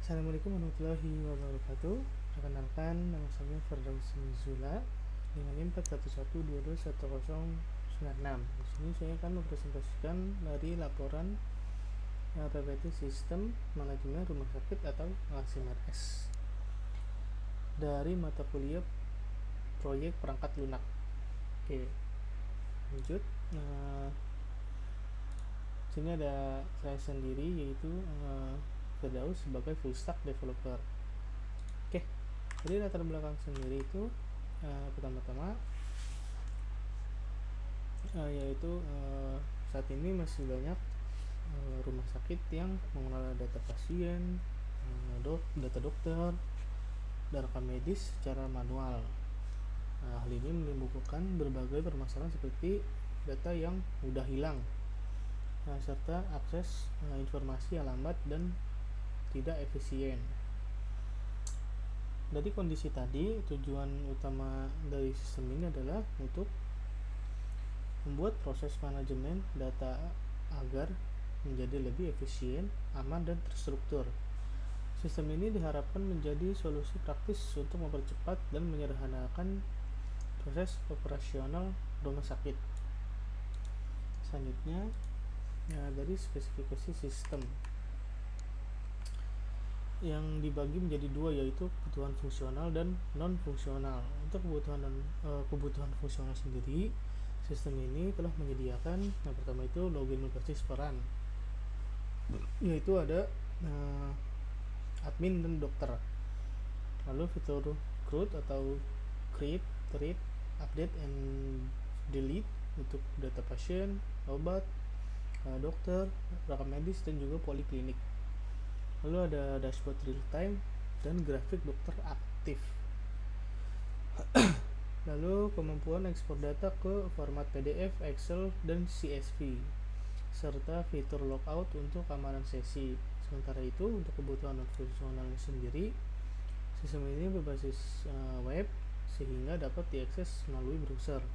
Assalamualaikum warahmatullahi wabarakatuh. Perkenalkan, nama saya Firdaus Mizula dengan NIM 41121096. Di sini saya akan mempresentasikan dari laporan PPT Sistem Manajemen Rumah Sakit atau SIMRS dari mata kuliah Proyek Perangkat Lunak. Oke, lanjut. Sini ada saya sendiri, yaitu Firdaus sebagai full stack developer. Oke, jadi latar belakang sendiri itu pertama-tama yaitu saat ini masih banyak rumah sakit yang mengelola data pasien, data dokter, dan rekam medis secara manual. Hal ini menimbulkan berbagai permasalahan seperti data yang mudah hilang, serta akses informasi yang lambat dan tidak efisien. Dari kondisi tadi, tujuan utama dari sistem ini adalah untuk membuat proses manajemen data agar menjadi lebih efisien, aman, dan terstruktur. Sistem ini diharapkan menjadi solusi praktis untuk mempercepat dan menyederhanakan proses operasional rumah sakit. Selanjutnya, dari spesifikasi sistem yang dibagi menjadi dua, yaitu kebutuhan fungsional dan non fungsional. Untuk kebutuhan fungsional sendiri, sistem ini telah menyediakan yang pertama itu login berbasis peran, yaitu ada admin dan dokter. Lalu fitur CRUD atau create, read, update, and delete untuk data pasien, obat, dokter, rekam medis, dan juga poliklinik. Lalu ada dashboard real time dan grafik dokter aktif. Lalu kemampuan ekspor data ke format PDF, Excel, dan CSV, serta fitur logout untuk keamanan sesi. Sementara itu, untuk kebutuhan non-fungsional sendiri, sistem ini berbasis web sehingga dapat diakses melalui browser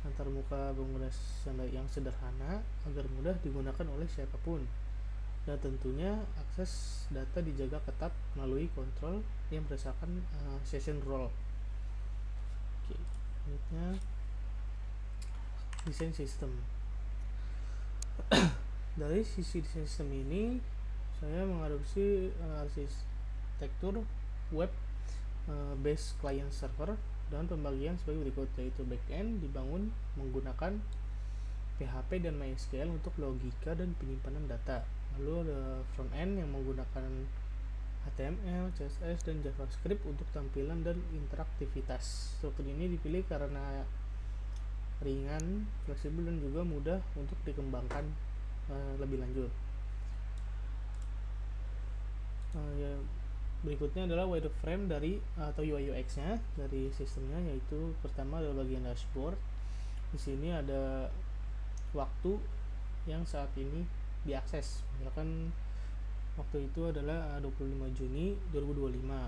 antar muka pengguna yang sederhana agar mudah digunakan oleh siapapun, dan tentunya akses data dijaga ketat melalui kontrol yang berdasarkan session role. Oke, selanjutnya desain sistem. Dari sisi desain sistem ini, saya mengadopsi arsitektur web based client server dan pembagian sebagai berikut, yaitu backend dibangun menggunakan PHP dan MySQL untuk logika dan penyimpanan data. Lalu ada front end yang menggunakan HTML, CSS, dan JavaScript untuk tampilan dan interaktivitas. Struktur ini dipilih karena ringan, fleksibel, dan juga mudah untuk dikembangkan lebih lanjut. Berikutnya adalah wireframe dari atau UI UX nya dari sistemnya, yaitu pertama adalah bagian dashboard. Di sini ada waktu yang saat ini diakses, misalkan waktu itu adalah 25 Juni 2025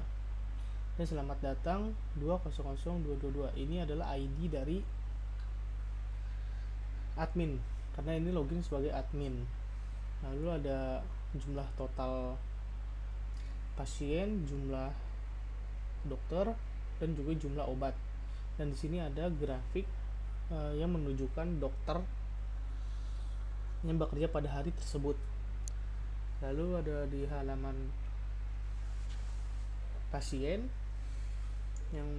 dan selamat datang 200222. Ini adalah ID dari admin karena ini login sebagai admin. Lalu ada jumlah total pasien, jumlah dokter, dan juga jumlah obat. Dan di sini ada grafik yang menunjukkan dokter yang bekerja pada hari tersebut. Lalu ada di halaman pasien yang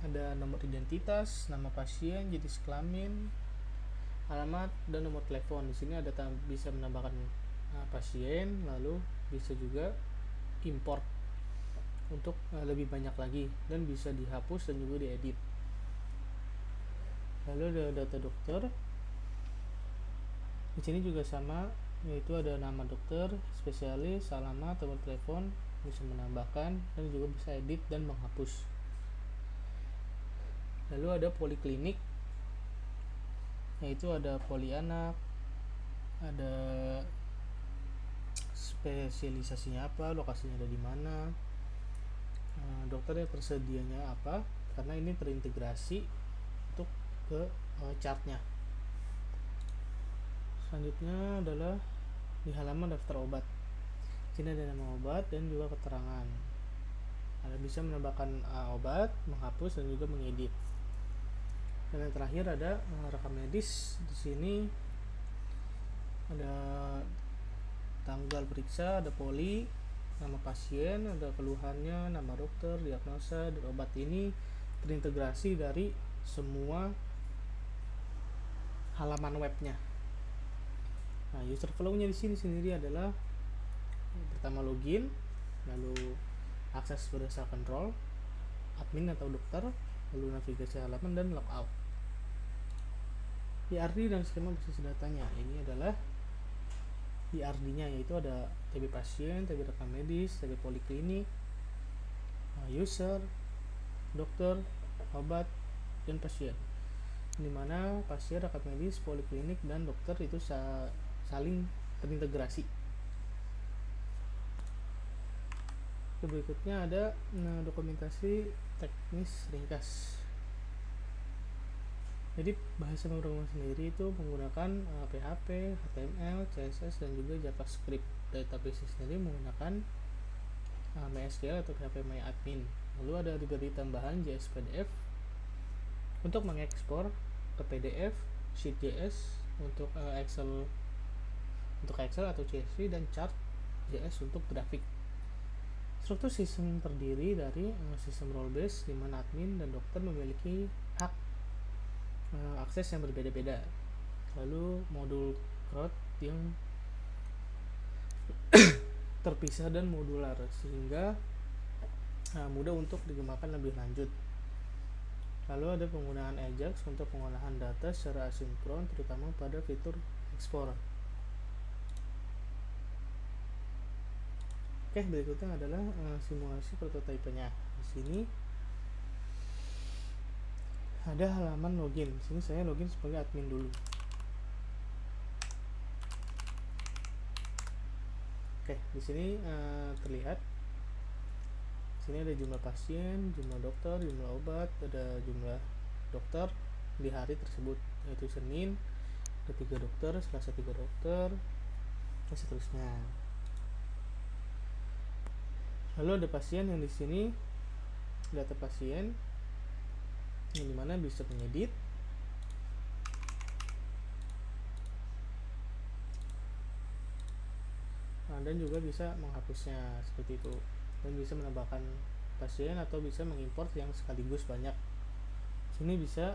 ada nomor identitas, nama pasien, jenis kelamin, alamat, dan nomor telepon. Di sini ada bisa menambahkan pasien, lalu bisa juga import untuk lebih banyak lagi, dan bisa dihapus dan juga diedit. Lalu ada data dokter. Di sini juga sama, yaitu ada nama dokter, spesialis, alamat, nomor telepon, bisa menambahkan dan juga bisa edit dan menghapus. Lalu ada poliklinik, yaitu ada poli anak, ada spesialisasinya apa, lokasinya ada di mana, dokternya tersedianya apa, karena ini terintegrasi untuk ke chartnya. Selanjutnya adalah di halaman daftar obat. Sini ada nama obat dan juga keterangan. Anda bisa menambahkan obat, menghapus dan juga mengedit. Dan yang terakhir ada rekam medis. Di sini ada tanggal periksa, ada poli, nama pasien, ada keluhannya, nama dokter, diagnosa, dan obat. Ini terintegrasi dari semua halaman webnya. Nah, user flow-nya di sini sendiri adalah pertama login, lalu akses berdasarkan role, admin atau dokter, lalu navigasi halaman dan logout. IRD dan skema basis datanya ini adalah IRD-nya, yaitu ada TB pasien, TB rekam medis, TB poliklinik, user, dokter, obat, dan pasien. Dimana pasien, rekam medis, poliklinik, dan dokter itu saling terintegrasi. Berikutnya ada dokumentasi teknis ringkas. Jadi bahasa pemrograman sendiri itu menggunakan PHP, HTML, CSS, dan juga JavaScript. Database sendiri menggunakan MySQL atau PHP MyAdmin. Lalu ada library tambahan JS-PDF untuk mengekspor ke PDF, Sheet.js untuk Excel atau CSV, dan Chart.js untuk grafik. Struktur sistem terdiri dari sistem role based, di mana admin dan dokter memiliki hak akses yang berbeda-beda. Lalu modul CRUD yang terpisah dan modular sehingga mudah untuk dikembangkan lebih lanjut. Lalu ada penggunaan Ajax untuk pengolahan data secara asinkron, terutama pada fitur ekspor. Oke, berikutnya adalah simulasi prototipenya. Di sini ada halaman login. Di sini saya login sebagai admin dulu. Oke, di sini terlihat. Di sini ada jumlah pasien, jumlah dokter, jumlah obat, ada jumlah dokter di hari tersebut, yaitu Senin ada 3 dokter, Selasa 3 dokter, dan seterusnya. Lalu ada pasien yang di sini data pasien yang dimana bisa mengedit dan juga bisa menghapusnya seperti itu, dan bisa menambahkan pasien atau bisa mengimport yang sekaligus banyak. Sini bisa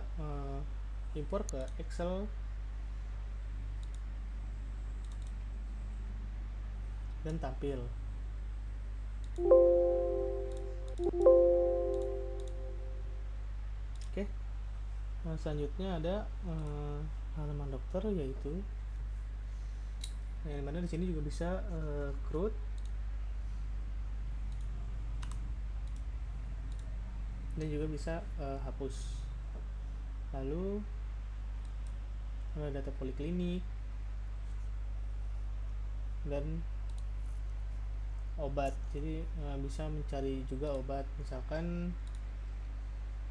import ke Excel dan tampil. Oke, selanjutnya ada halaman dokter, yaitu yang mana di sini juga bisa CRUD dan juga bisa hapus. Lalu ada data poliklinik dan obat, jadi bisa mencari juga obat, misalkan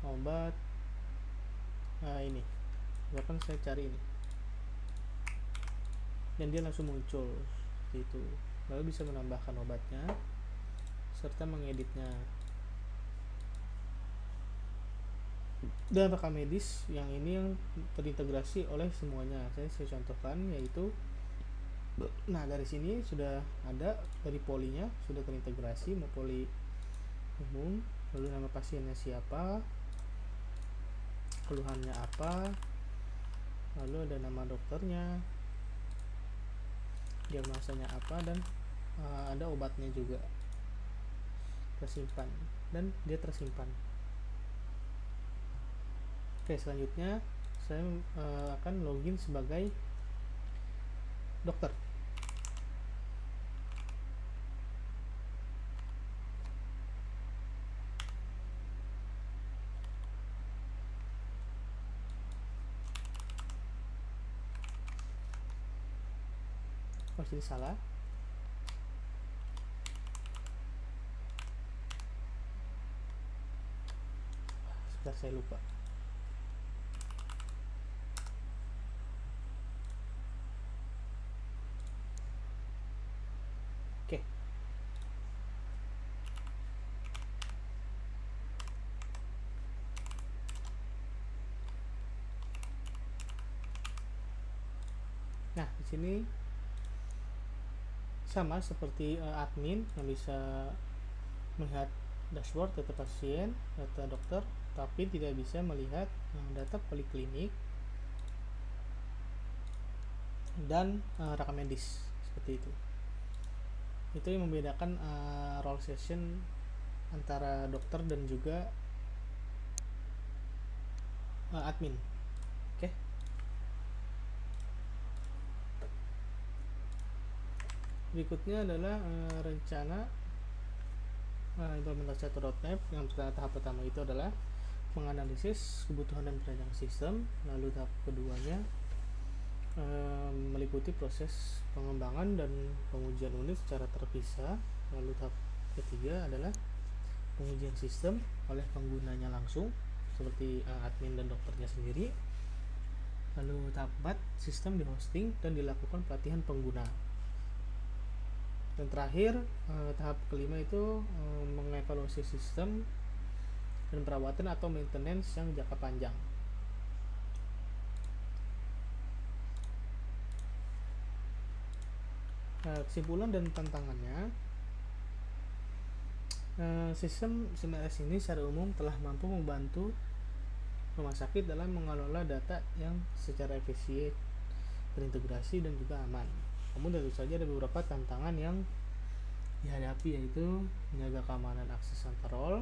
obat ini, misalkan saya cari ini dan dia langsung muncul seperti itu. Lalu bisa menambahkan obatnya serta mengeditnya. Dan rekam medis yang ini yang terintegrasi oleh semuanya. Saya contohkan, yaitu dari sini sudah ada dari polinya, sudah terintegrasi, mau poli umum, lalu nama pasiennya siapa, keluhannya apa, lalu ada nama dokternya, diagnosanya apa, dan ada obatnya juga tersimpan, dan dia tersimpan. Oke, selanjutnya saya akan login sebagai dokter. Oh, ini salah. Sebentar, saya lupa. Oke, sini sama seperti admin yang bisa melihat dashboard data pasien, data dokter, tapi tidak bisa melihat data poliklinik dan rekam medis seperti itu. Itu yang membedakan role session antara dokter dan juga admin. Oke. Berikutnya adalah rencana implementasi atau roadmap. Yang tahap pertama itu adalah menganalisis kebutuhan dan perancang sistem. Lalu tahap keduanya meliputi proses pengembangan dan pengujian unit secara terpisah. Lalu tahap ketiga adalah pengujian sistem oleh penggunanya langsung seperti admin dan dokternya sendiri. Lalu tahap 4, sistem di hosting dan dilakukan pelatihan pengguna. Dan terakhir tahap kelima itu mengevaluasi sistem dan perawatan atau maintenance yang jangka panjang. Kesimpulan dan tantangannya, sistem CMS ini secara umum telah mampu membantu rumah sakit dalam mengelola data yang secara efisien, terintegrasi dan juga aman. Namun tentu saja ada beberapa tantangan yang dihadapi, yaitu menjaga keamanan akses antar role,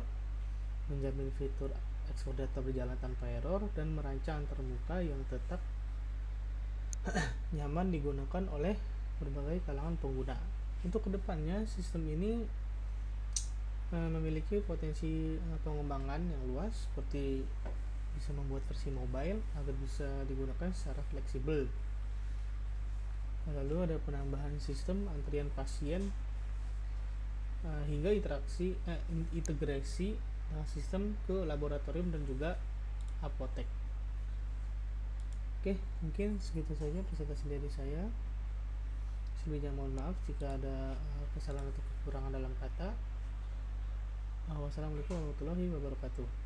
menjamin fitur ekspor data berjalan tanpa error, dan merancang antarmuka yang tetap nyaman digunakan oleh berbagai kalangan pengguna. Untuk kedepannya, sistem ini memiliki potensi pengembangan yang luas, seperti bisa membuat versi mobile agar bisa digunakan secara fleksibel. Lalu ada penambahan sistem antrian pasien hingga integrasi sistem ke laboratorium dan juga apotek. Oke, mungkin segitu saja presentasi dari saya. Sebelumnya mohon maaf jika ada kesalahan atau kekurangan dalam kata. Wassalamualaikum warahmatullahi wabarakatuh.